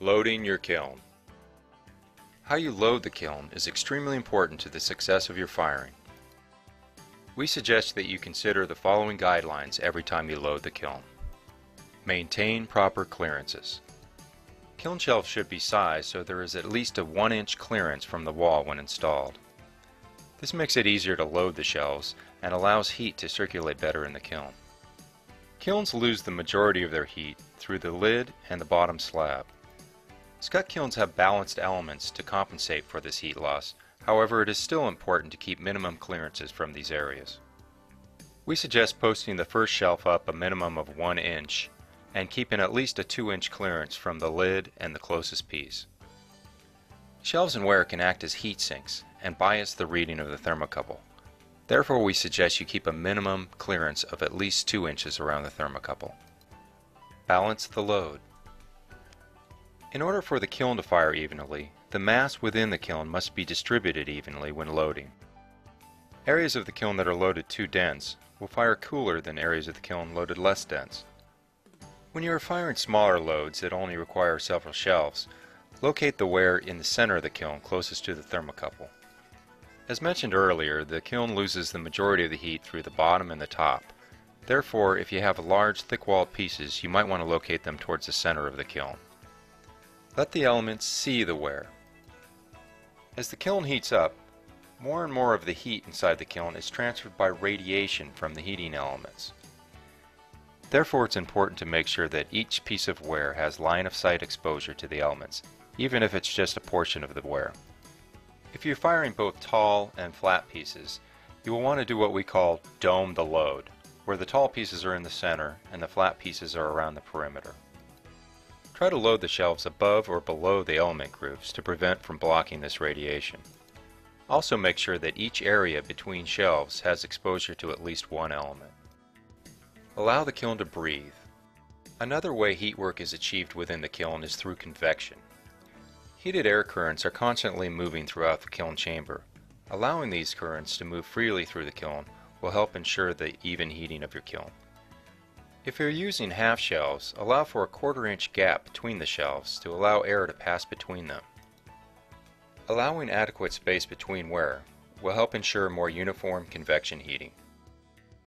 Loading your kiln. How you load the kiln is extremely important to the success of your firing. We suggest that you consider the following guidelines every time you load the kiln. Maintain proper clearances. Kiln shelves should be sized so there is at least a 1-inch clearance from the wall when installed. This makes it easier to load the shelves and allows heat to circulate better in the kiln. Kilns lose the majority of their heat through the lid and the bottom slab. Skutt kilns have balanced elements to compensate for this heat loss. However, it is still important to keep minimum clearances from these areas. We suggest posting the first shelf up a minimum of 1 inch and keeping at least a 2-inch clearance from the lid and the closest piece. Shelves and ware can act as heat sinks and bias the reading of the thermocouple. Therefore, we suggest you keep a minimum clearance of at least 2 inches around the thermocouple. Balance the load. In order for the kiln to fire evenly, the mass within the kiln must be distributed evenly when loading. Areas of the kiln that are loaded too dense will fire cooler than areas of the kiln loaded less dense. When you are firing smaller loads that only require several shelves, locate the ware in the center of the kiln closest to the thermocouple. As mentioned earlier, the kiln loses the majority of the heat through the bottom and the top. Therefore, if you have large, thick-walled pieces, you might want to locate them towards the center of the kiln. Let the elements see the ware. As the kiln heats up, more and more of the heat inside the kiln is transferred by radiation from the heating elements. Therefore, it's important to make sure that each piece of ware has line-of-sight exposure to the elements, even if it's just a portion of the ware. If you're firing both tall and flat pieces, you will want to do what we call dome the load, where the tall pieces are in the center and the flat pieces are around the perimeter. Try to load the shelves above or below the element grooves to prevent from blocking this radiation. Also make sure that each area between shelves has exposure to at least one element. Allow the kiln to breathe. Another way heat work is achieved within the kiln is through convection. Heated air currents are constantly moving throughout the kiln chamber. Allowing these currents to move freely through the kiln will help ensure the even heating of your kiln. If you're using half shelves, allow for a 1/4 inch gap between the shelves to allow air to pass between them. Allowing adequate space between ware will help ensure more uniform convection heating.